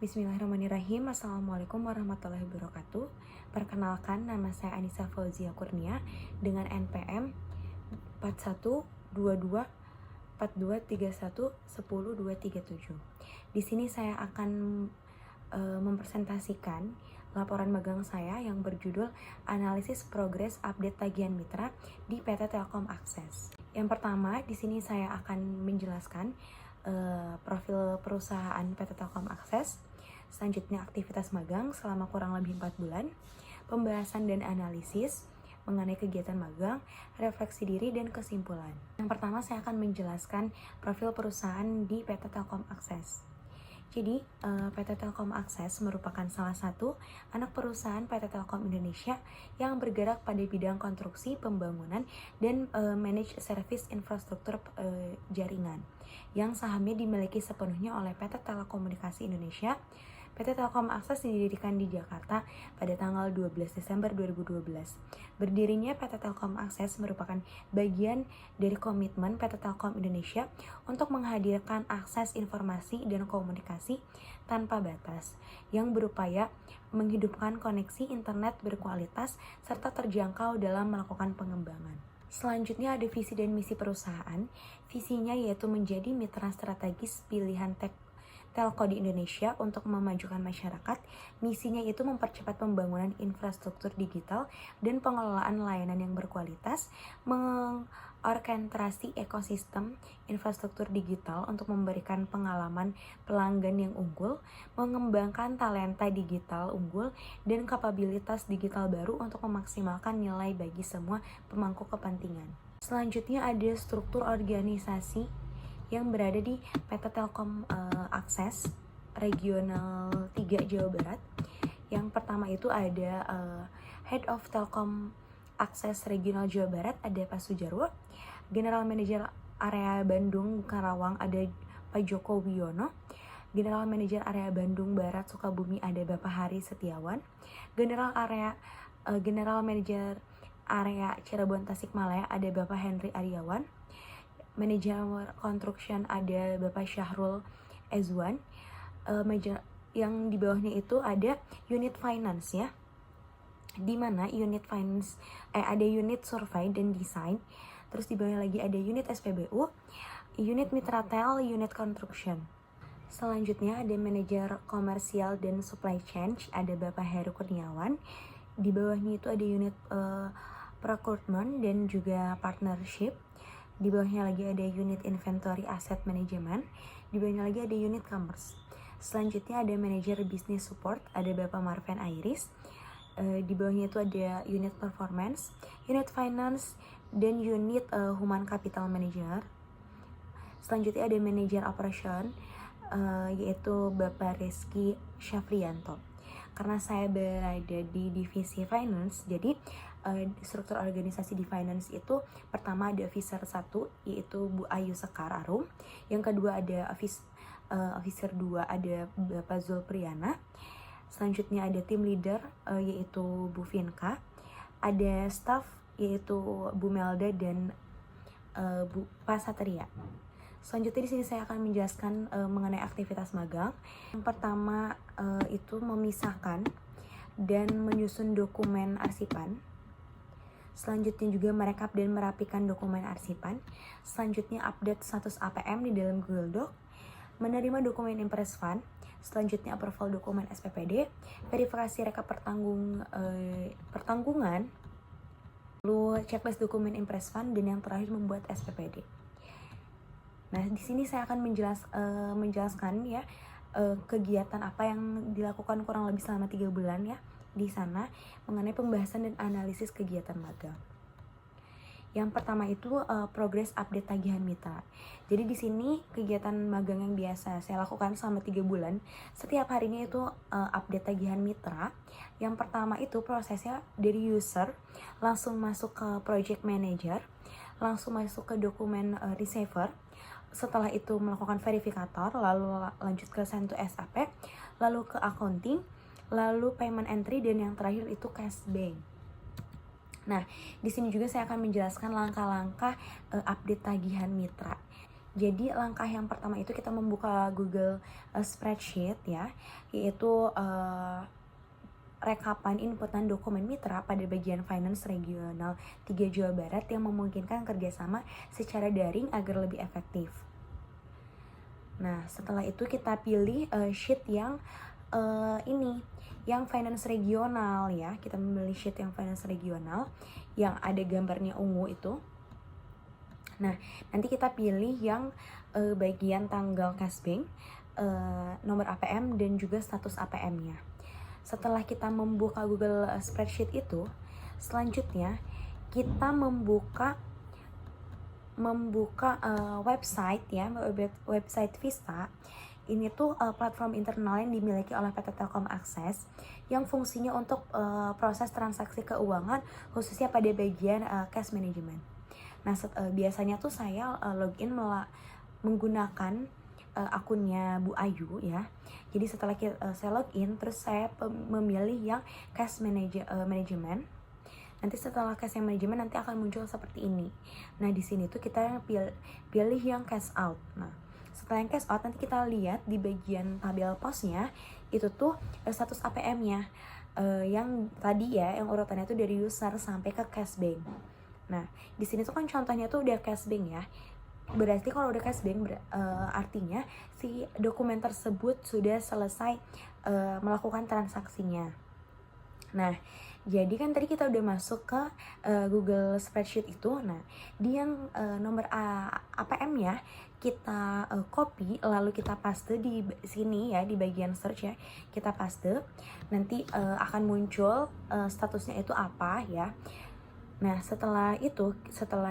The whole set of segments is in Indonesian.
Bismillahirrahmanirrahim. Assalamualaikum warahmatullahi wabarakatuh. Perkenalkan, nama saya Anissa Fauzia Kurnia dengan NPM 41224231102237. Di sini saya akan mempresentasikan laporan magang saya yang berjudul Analisis Progres Update Tagihan Mitra di PT Telkom Akses. Yang pertama, di sini saya akan menjelaskan profil perusahaan PT Telkom Akses. Selanjutnya aktivitas magang selama kurang lebih 4 bulan, pembahasan dan analisis mengenai kegiatan magang, refleksi diri, dan kesimpulan. Yang pertama saya akan menjelaskan profil perusahaan di PT Telkom Akses. Jadi, PT Telkom Akses merupakan salah satu anak perusahaan PT Telkom Indonesia yang bergerak pada bidang konstruksi, pembangunan, dan manage service infrastruktur jaringan, yang sahamnya dimiliki sepenuhnya oleh PT Telekomunikasi Indonesia. PT Telkom Akses didirikan di Jakarta pada tanggal 12 Desember 2012. Berdirinya PT Telkom Akses merupakan bagian dari komitmen PT Telkom Indonesia untuk menghadirkan akses informasi dan komunikasi tanpa batas, yang berupaya menghidupkan koneksi internet berkualitas serta terjangkau dalam melakukan pengembangan. Selanjutnya ada visi dan misi perusahaan. Visinya yaitu menjadi mitra strategis pilihan telco di Indonesia untuk memajukan masyarakat. Misinya itu mempercepat pembangunan infrastruktur digital dan pengelolaan layanan yang berkualitas, mengorkestrasi ekosistem infrastruktur digital untuk memberikan pengalaman pelanggan yang unggul, mengembangkan talenta digital unggul, dan kapabilitas digital baru untuk memaksimalkan nilai bagi semua pemangku kepentingan. Selanjutnya ada struktur organisasi yang berada di PT Telkom Akses Regional 3 Jawa Barat. Yang pertama itu ada Head of Telkom Akses Regional Jawa Barat, ada Pak Sujarwo. General Manager Area Bandung Karawang ada Pak Joko Wiono. General Manager Area Bandung Barat Sukabumi ada Bapak Hari Setiawan. General Manager Area Cirebon Tasikmalaya ada Bapak Henry Aryawan. Manajer Construction ada Bapak Syahrul Ezwan. Yang di bawahnya itu ada unit finance ya, di mana unit finance ada unit survei dan desain. Terus di bawahnya lagi ada unit SPBU, unit Mitratel, unit construction. Selanjutnya ada manajer komersial dan supply chain ada Bapak Heru Kurniawan. Di bawahnya itu ada unit procurement dan juga partnership. Di bawahnya lagi ada unit inventory asset management. Di bawahnya lagi ada unit commerce. Selanjutnya ada manajer business support, ada Bapak Marven Iris. Di bawahnya itu ada unit performance, unit finance, dan unit human capital manager. Selanjutnya ada manajer operation, yaitu Bapak Rizky Syafrianto. Karena saya berada di divisi finance, jadi struktur organisasi di finance itu pertama ada officer 1 yaitu Bu Ayu Sekar Arum. Yang kedua ada officer 2 ada Bapak Zulpriyana. Selanjutnya ada tim leader yaitu Bu Vinka. Ada staff yaitu Bu Melda dan Bu Pasatria. Selanjutnya di sini saya akan menjelaskan mengenai aktivitas magang. Yang pertama itu memisahkan dan menyusun dokumen arsipan. Selanjutnya juga merekap dan merapikan dokumen arsipan. Selanjutnya update status APM di dalam Google Doc. Menerima dokumen Impress Fund. Selanjutnya approval dokumen SPPD. Verifikasi rekap pertanggungan. Lalu checklist dokumen Impress Fund, dan yang terakhir membuat SPPD. Nah, di sini saya akan menjelaskan ya kegiatan apa yang dilakukan kurang lebih selama 3 bulan ya di sana mengenai pembahasan dan analisis kegiatan magang. Yang pertama itu progress update tagihan mitra. Jadi di sini kegiatan magang yang biasa saya lakukan selama 3 bulan, setiap harinya itu update tagihan mitra. Yang pertama itu prosesnya dari user langsung masuk ke project manager, langsung masuk ke dokumen receiver. Setelah itu melakukan verifikator, lalu lanjut ke send to SAP, lalu ke accounting, lalu payment entry, dan yang terakhir itu cash bank. Nah, di sini juga saya akan menjelaskan langkah-langkah update tagihan mitra. Jadi langkah yang pertama itu kita membuka Google Spreadsheet ya, yaitu rekapan inputan dokumen mitra pada bagian finance regional 3 Jawa Barat yang memungkinkan kerjasama secara daring agar lebih efektif. Nah, setelah itu kita pilih sheet yang yang finance regional ya. Kita memilih sheet yang finance regional yang ada gambarnya ungu itu. Nah, nanti kita pilih yang bagian tanggal cashbank, nomor APM dan juga status APM-nya. Setelah kita membuka Google Spreadsheet itu, selanjutnya kita membuka website ya, website Vista. Ini tuh platform internal yang dimiliki oleh PT Telkom Akses yang fungsinya untuk proses transaksi keuangan khususnya pada bagian cash management. Nah, biasanya tuh saya login menggunakan akunnya Bu Ayu ya. Jadi setelah saya login, terus saya memilih yang cash management. Nanti setelah cash management nanti akan muncul seperti ini. Nah, di sini tuh kita pilih yang cash out. Nah, setelah yang cash out nanti kita lihat di bagian tabel posnya itu tuh status APM-nya. Yang tadi ya, yang urutannya tuh dari user sampai ke cashbank. Nah, di sini tuh kan contohnya tuh udah cashbank ya. Berarti kalau udah cashbank artinya si dokumen tersebut sudah selesai melakukan transaksinya. Nah, jadi kan tadi kita udah masuk ke Google Spreadsheet itu. Nah, di yang nomor APM ya kita copy lalu kita paste di sini ya, di bagian search ya. Kita paste. Nanti akan muncul statusnya itu apa ya. Nah, setelah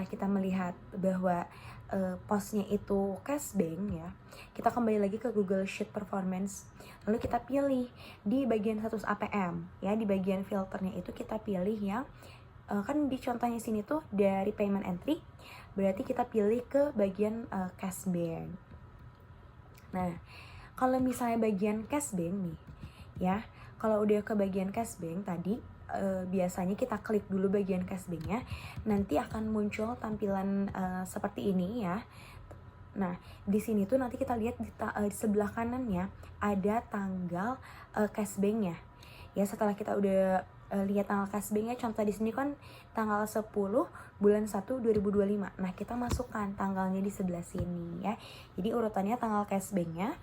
kita melihat bahwa postnya itu cashbank ya, kita kembali lagi ke Google Sheet Performance. Lalu kita pilih di bagian status APM ya, di bagian filternya itu kita pilih yang kan di contohnya sini tuh dari payment entry, berarti kita pilih ke bagian cashbank. Nah, kalau misalnya bagian cashbank nih ya, kalau udah ke bagian cashbank tadi biasanya kita klik dulu bagian cashbanknya, nanti akan muncul tampilan seperti ini ya. Nah, di sini tuh nanti kita lihat di sebelah kanannya ada tanggal cashbanknya. Ya, setelah kita udah lihat tanggal cashbanknya, contoh di sini kan tanggal 10 bulan 1 2025. Nah, kita masukkan tanggalnya di sebelah sini ya. Jadi urutannya tanggal cashbanknya,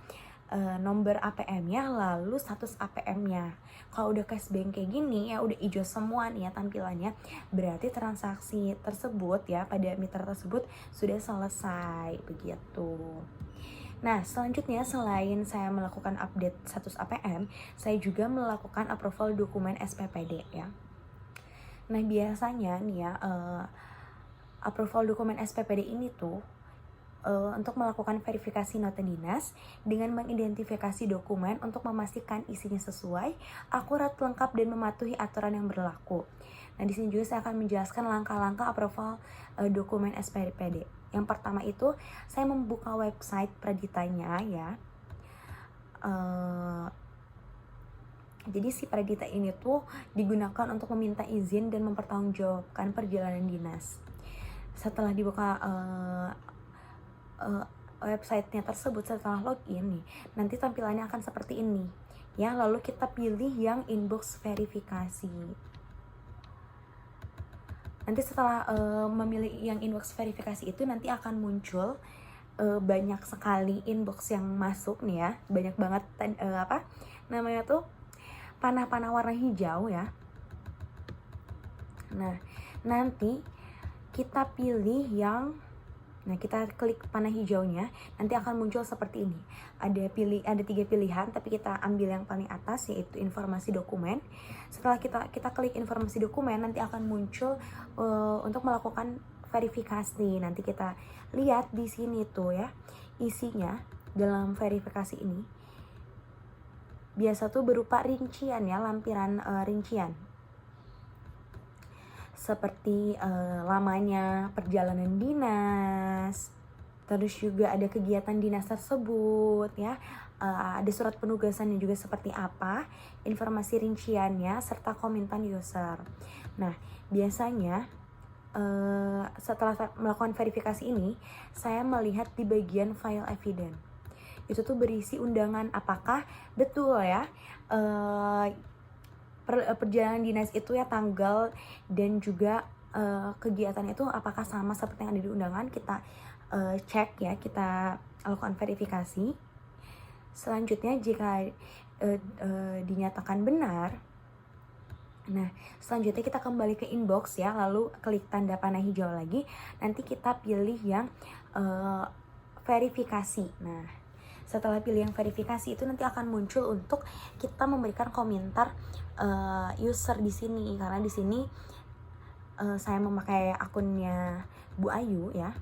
nomor APM-nya, lalu status APM-nya. Kalau udah cashbank kayak gini ya, udah hijau semua nih ya tampilannya, berarti transaksi tersebut ya pada mitra tersebut sudah selesai begitu. Nah, selanjutnya selain saya melakukan update status APM, saya juga melakukan approval dokumen SPPD ya. Nah, biasanya nih ya approval dokumen SPPD ini tuh untuk melakukan verifikasi nota dinas dengan mengidentifikasi dokumen untuk memastikan isinya sesuai, akurat, lengkap, dan mematuhi aturan yang berlaku. Nah, di sini juga saya akan menjelaskan langkah-langkah approval dokumen SPPD. Yang pertama itu saya membuka website Praditanya ya. Jadi si Pradita ini tuh digunakan untuk meminta izin dan mempertanggungjawabkan perjalanan dinas. Setelah dibuka websitenya tersebut, setelah login nih, nanti tampilannya akan seperti ini ya. Lalu kita pilih yang inbox verifikasi. Nanti setelah memilih yang inbox verifikasi itu, nanti akan muncul banyak sekali inbox yang masuk nih ya, banyak banget namanya tuh panah-panah warna hijau ya. Nah, nanti kita pilih yang kita klik panah hijaunya, nanti akan muncul seperti ini. Ada 3 pilihan, tapi kita ambil yang paling atas, yaitu informasi dokumen. Setelah kita klik informasi dokumen, nanti akan muncul untuk melakukan verifikasi. Nanti kita lihat di sini tuh ya, isinya dalam verifikasi ini biasa tuh berupa rincian ya, lampiran rincian. Seperti lamanya perjalanan dinas, terus juga ada kegiatan dinas tersebut ya, ada surat penugasannya juga seperti apa, informasi rinciannya, serta komentar user. Nah, biasanya setelah melakukan verifikasi ini, saya melihat di bagian file evidence. Itu tuh berisi undangan apakah betul ya perjalanan dinas itu ya, tanggal dan juga kegiatan itu apakah sama seperti yang ada di undangan. Kita cek ya, kita lakukan verifikasi. Selanjutnya jika dinyatakan benar, nah selanjutnya kita kembali ke inbox ya, lalu klik tanda panah hijau lagi, nanti kita pilih yang verifikasi. Nah setelah pilih yang verifikasi itu nanti akan muncul untuk kita memberikan komentar user di sini, karena di sini saya memakai akunnya Bu Ayu ya.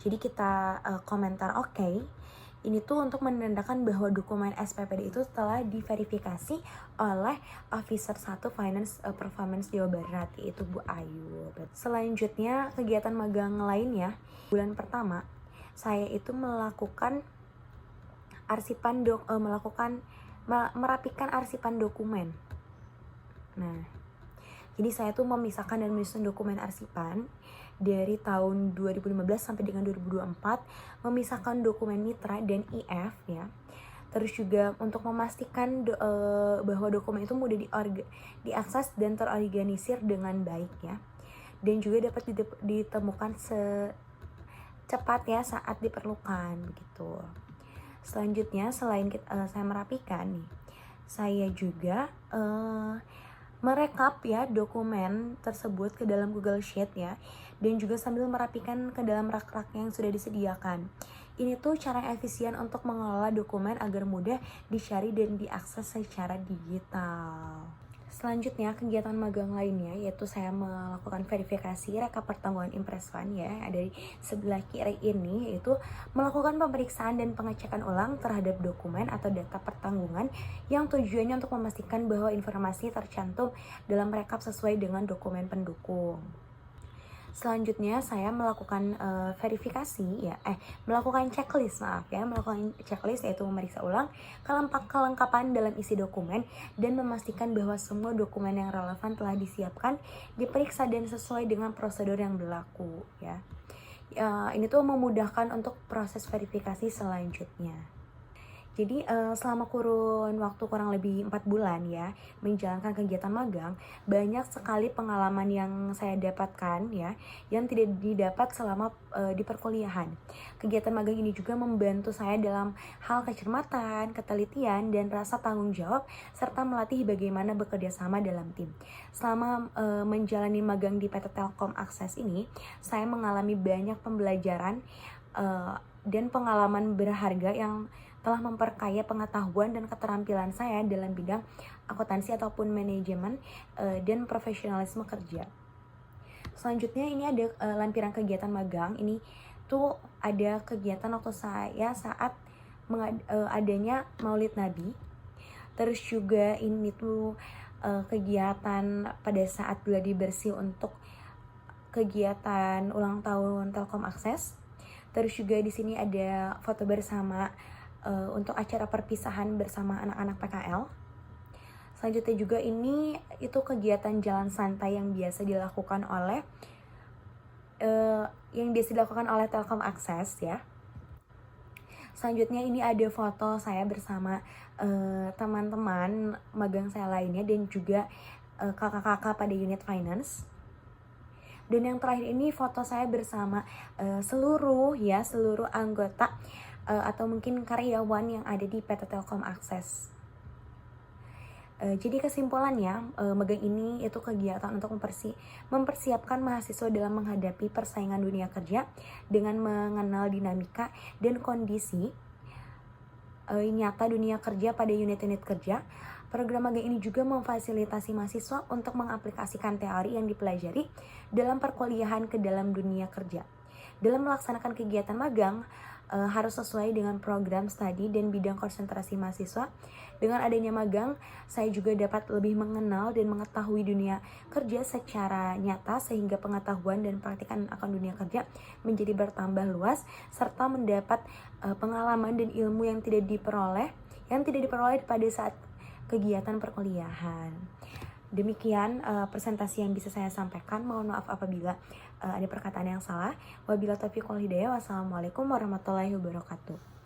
Jadi kita komentar oke. Ini tuh untuk menandakan bahwa dokumen SPPD itu telah diverifikasi oleh Officer 1 Finance Performance Jawa Barat, yaitu Bu Ayu. Selanjutnya kegiatan magang lainnya, bulan pertama saya itu melakukan merapikan arsipan dokumen. Nah, jadi saya tuh memisahkan dan menyusun dokumen arsipan dari tahun 2015 sampai dengan 2024, memisahkan dokumen mitra dan IF ya. Terus juga untuk memastikan bahwa dokumen itu mudah diakses dan terorganisir dengan baik ya. Dan juga dapat ditemukan secepat ya saat diperlukan begitu. Selanjutnya selain saya merapikan nih, saya juga merekap ya dokumen tersebut ke dalam Google Sheet ya, dan juga sambil merapikan ke dalam rak-rak yang sudah disediakan. Ini tuh cara efisien untuk mengelola dokumen agar mudah dicari dan diakses secara digital. Selanjutnya kegiatan magang lainnya yaitu saya melakukan verifikasi rekap pertanggungan Impres Fund ya, ada di sebelah kiri ini, yaitu melakukan pemeriksaan dan pengecekan ulang terhadap dokumen atau data pertanggungan yang tujuannya untuk memastikan bahwa informasi tercantum dalam rekap sesuai dengan dokumen pendukung. Selanjutnya saya melakukan verifikasi ya, melakukan checklist melakukan checklist, yaitu memeriksa ulang kelengkapan dalam isi dokumen dan memastikan bahwa semua dokumen yang relevan telah disiapkan, diperiksa dan sesuai dengan prosedur yang berlaku ya. Ini tuh memudahkan untuk proses verifikasi selanjutnya. Jadi selama kurun waktu kurang lebih 4 bulan ya menjalankan kegiatan magang, banyak sekali pengalaman yang saya dapatkan ya, yang tidak didapat selama di perkuliahan. Kegiatan magang ini juga membantu saya dalam hal kecermatan, ketelitian, dan rasa tanggung jawab, serta melatih bagaimana bekerja sama dalam tim. Selama menjalani magang di PT Telkom Akses ini, saya mengalami banyak pembelajaran dan pengalaman berharga yang telah memperkaya pengetahuan dan keterampilan saya dalam bidang akuntansi ataupun manajemen dan profesionalisme kerja. Selanjutnya ini ada lampiran kegiatan magang. Ini tuh ada kegiatan waktu saya saat adanya Maulid Nabi. Terus juga ini tuh kegiatan pada saat gladi bersih untuk kegiatan ulang tahun Telkom Akses. Terus juga di sini ada foto bersama untuk acara perpisahan bersama anak-anak PKL. Selanjutnya juga ini itu kegiatan jalan santai yang biasa dilakukan oleh Telkom Akses ya. Selanjutnya ini ada foto saya bersama teman-teman magang saya lainnya dan juga kakak-kakak pada unit finance. Dan yang terakhir ini foto saya bersama seluruh anggota atau mungkin karyawan yang ada di PT Telkom Akses. Jadi kesimpulannya, magang ini itu kegiatan untuk mempersiapkan mahasiswa dalam menghadapi persaingan dunia kerja dengan mengenal dinamika dan kondisi nyata dunia kerja pada unit-unit kerja. Program magang ini juga memfasilitasi mahasiswa untuk mengaplikasikan teori yang dipelajari dalam perkuliahan ke dalam dunia kerja. Dalam melaksanakan kegiatan magang, harus sesuai dengan program studi dan bidang konsentrasi mahasiswa. Dengan adanya magang, saya juga dapat lebih mengenal dan mengetahui dunia kerja secara nyata, sehingga pengetahuan dan praktikan akan dunia kerja menjadi bertambah luas, serta mendapat pengalaman dan ilmu yang tidak diperoleh pada saat kegiatan perkuliahan. Demikian presentasi yang bisa saya sampaikan. Mohon maaf apabila ada perkataan yang salah. Wabillahi taufiq wal hidayah. Wassalamualaikum warahmatullahi wabarakatuh.